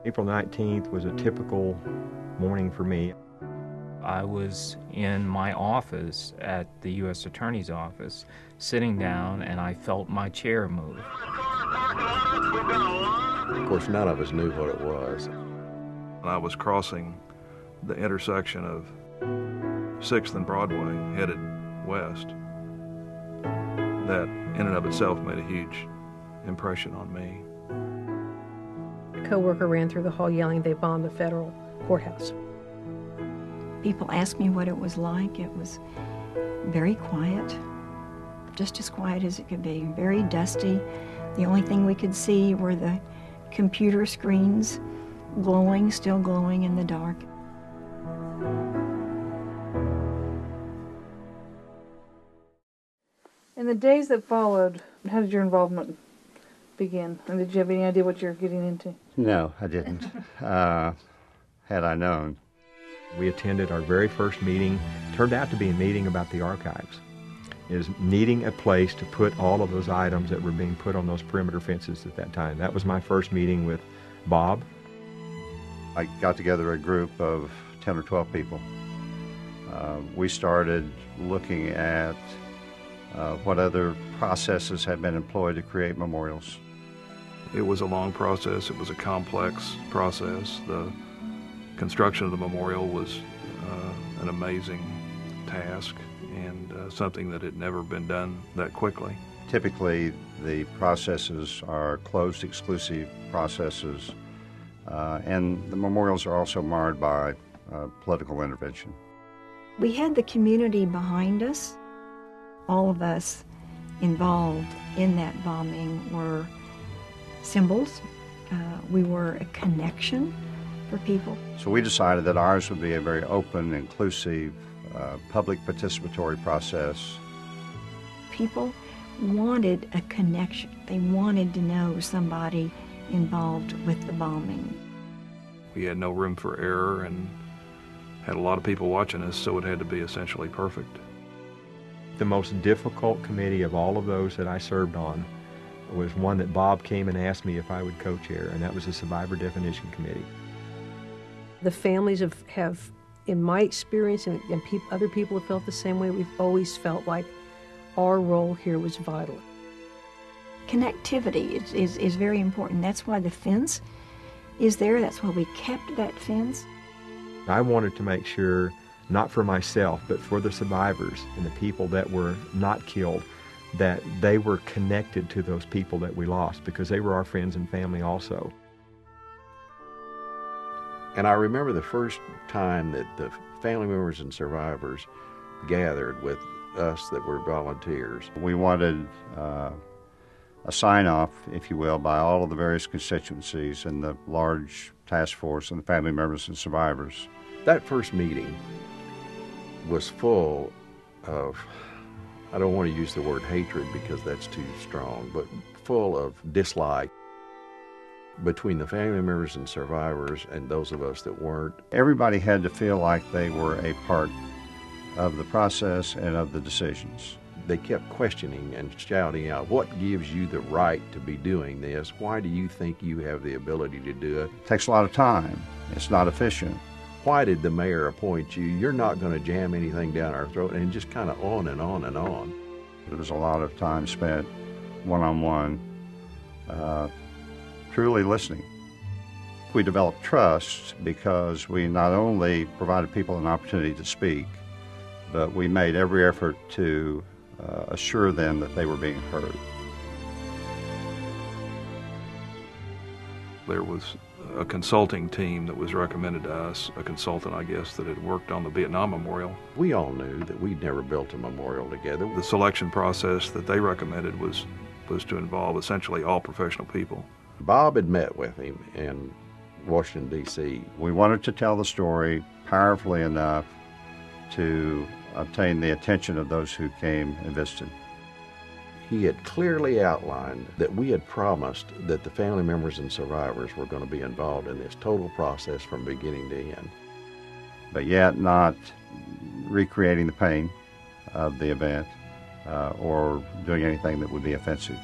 April 19th was a typical morning for me. I was in my office at the U.S. Attorney's office, sitting down, and I felt my chair move. Of course, none of us knew what it was. I was crossing the intersection of 6th and Broadway, headed west. That, in and of itself, made a huge impression on me. A coworker ran through the hall yelling they bombed the federal courthouse. People asked me what it was like. It was very quiet, just as quiet as it could be, very dusty. The only thing we could see were the computer screens glowing, still glowing in the dark. In the days that followed, how did your involvement begin? And did you have any idea what you're getting into? No, I didn't. Had I known. We attended our very first meeting. Turned out to be a meeting about the archives. Is needing a place to put all of those items that were being put on those perimeter fences at that time. That was my first meeting with Bob. I got together a group of 10 or 12 people. We started looking at what other processes had been employed to create memorials. It was a long process. It was a complex process. The construction of the memorial was an amazing task and something that had never been done that quickly. Typically, the processes are closed, exclusive processes, and the memorials are also marred by political intervention. We had the community behind us. All of us involved in that bombing were symbols. We were a connection for people. So we decided that ours would be a very open, inclusive, public participatory process. People wanted a connection. They wanted to know somebody involved with the bombing. We had no room for error and had a lot of people watching us, so it had to be essentially perfect. The most difficult committee of all of those that I served on was one that Bob came and asked me if I would co-chair, and that was the Survivor Definition Committee. The families have in my experience, and other people have felt the same way, we've always felt like our role here was vital. Connectivity is very important. That's why the fence is there. That's why we kept that fence. I wanted to make sure, not for myself, but for the survivors and the people that were not killed, that they were connected to those people that we lost, because they were our friends and family also. And I remember the first time that the family members and survivors gathered with us that were volunteers. We wanted a sign-off, if you will, by all of the various constituencies and the large task force and the family members and survivors. That first meeting was full of, I don't want to use the word hatred because that's too strong, but full of dislike between the family members and survivors and those of us that weren't. Everybody had to feel like they were a part of the process and of the decisions. They kept questioning and shouting out, what gives you the right to be doing this? Why do you think you have the ability to do it? It takes a lot of time. It's not efficient. Why did the mayor appoint you? You're not going to jam anything down our throat, and just kind of on and on and on. There was a lot of time spent one-on-one, truly listening. We developed trust because we not only provided people an opportunity to speak, but we made every effort to assure them that they were being heard. There was a consulting team that was recommended to us, a consultant, I guess, that had worked on the Vietnam Memorial. We all knew that we'd never built a memorial together. The selection process that they recommended was to involve essentially all professional people. Bob had met with him in Washington, D.C. We wanted to tell the story powerfully enough to obtain the attention of those who came and visited. He had clearly outlined that we had promised that the family members and survivors were going to be involved in this total process from beginning to end. But yet not recreating the pain of the event or doing anything that would be offensive.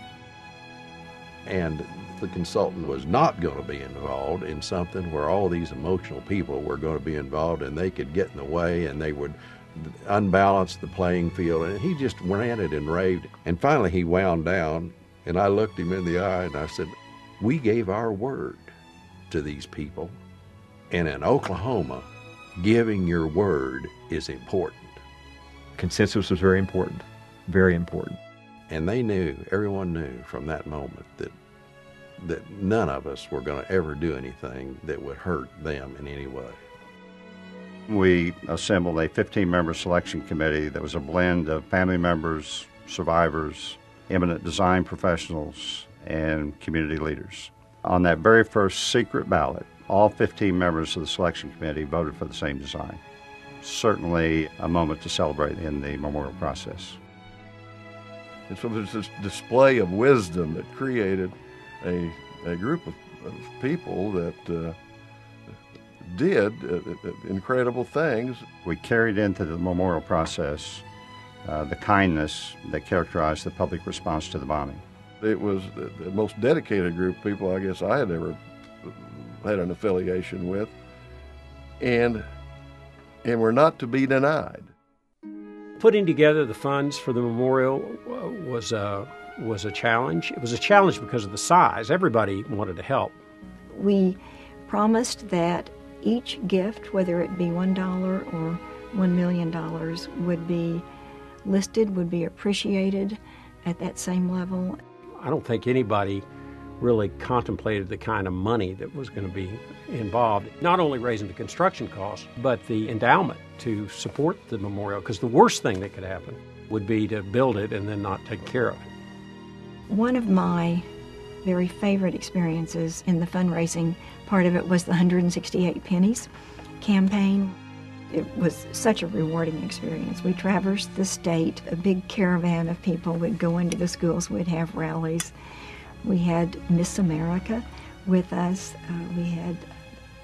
And the consultant was not going to be involved in something where all these emotional people were going to be involved and they could get in the way and they would unbalance the playing field. And he just ranted and raved. And finally he wound down, and I looked him in the eye and I said, we gave our word to these people, and in Oklahoma, giving your word is important. Consensus was very important, very important. And they knew, everyone knew from that moment that none of us were going to ever do anything that would hurt them in any way. We assembled a 15-member selection committee that was a blend of family members, survivors, eminent design professionals, and community leaders. On that very first secret ballot, all 15 members of the selection committee voted for the same design. Certainly a moment to celebrate in the memorial process. And so there's this display of wisdom that created a group of people that did incredible things. We carried into the memorial process the kindness that characterized the public response to the bombing. It was the most dedicated group of people I guess I had ever had an affiliation with, and were not to be denied. Putting together the funds for the memorial was a challenge. It was a challenge because of the size. Everybody wanted to help. We promised that each gift, whether it be $1 or $1 million, would be listed, would be appreciated at that same level. I don't think anybody really contemplated the kind of money that was going to be involved, not only raising the construction costs, but the endowment to support the memorial, because the worst thing that could happen would be to build it and then not take care of it. One of my very favorite experiences in the fundraising part of it was the 168 Pennies campaign. It was such a rewarding experience. We traversed the state, a big caravan of people would go into the schools, we'd have rallies. We had Miss America with us. We had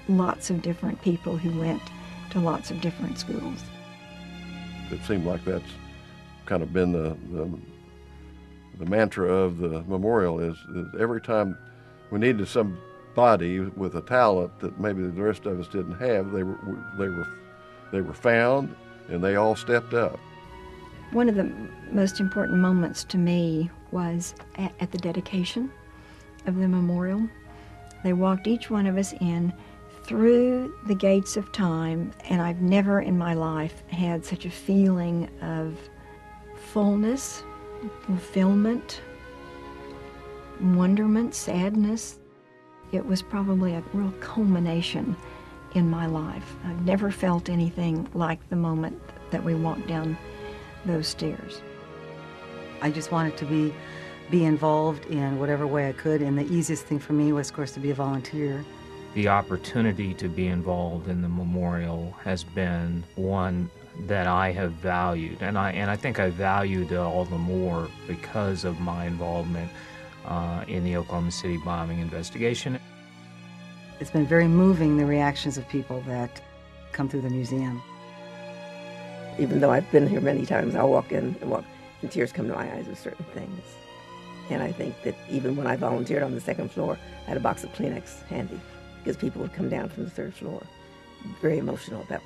lots of different people who went to lots of different schools. It seemed like that's kind of been the mantra of the memorial is every time we needed somebody with a talent that maybe the rest of us didn't have, they were found and they all stepped up. One of the most important moments to me was at the dedication of the memorial. They walked each one of us in through the gates of time, and I've never in my life had such a feeling of fullness, fulfillment, wonderment, sadness. It was probably a real culmination in my life. I've never felt anything like the moment that we walked down those stairs. I just wanted to be involved in whatever way I could, and the easiest thing for me was, of course, to be a volunteer. The opportunity to be involved in the memorial has been one that I have valued, and I think I valued it all the more because of my involvement in the Oklahoma City bombing investigation. It's been very moving, the reactions of people that come through the museum. Even though I've been here many times, I'll walk in and tears come to my eyes with certain things. And I think that even when I volunteered on the second floor, I had a box of Kleenex handy because people would come down from the third floor. Very emotional about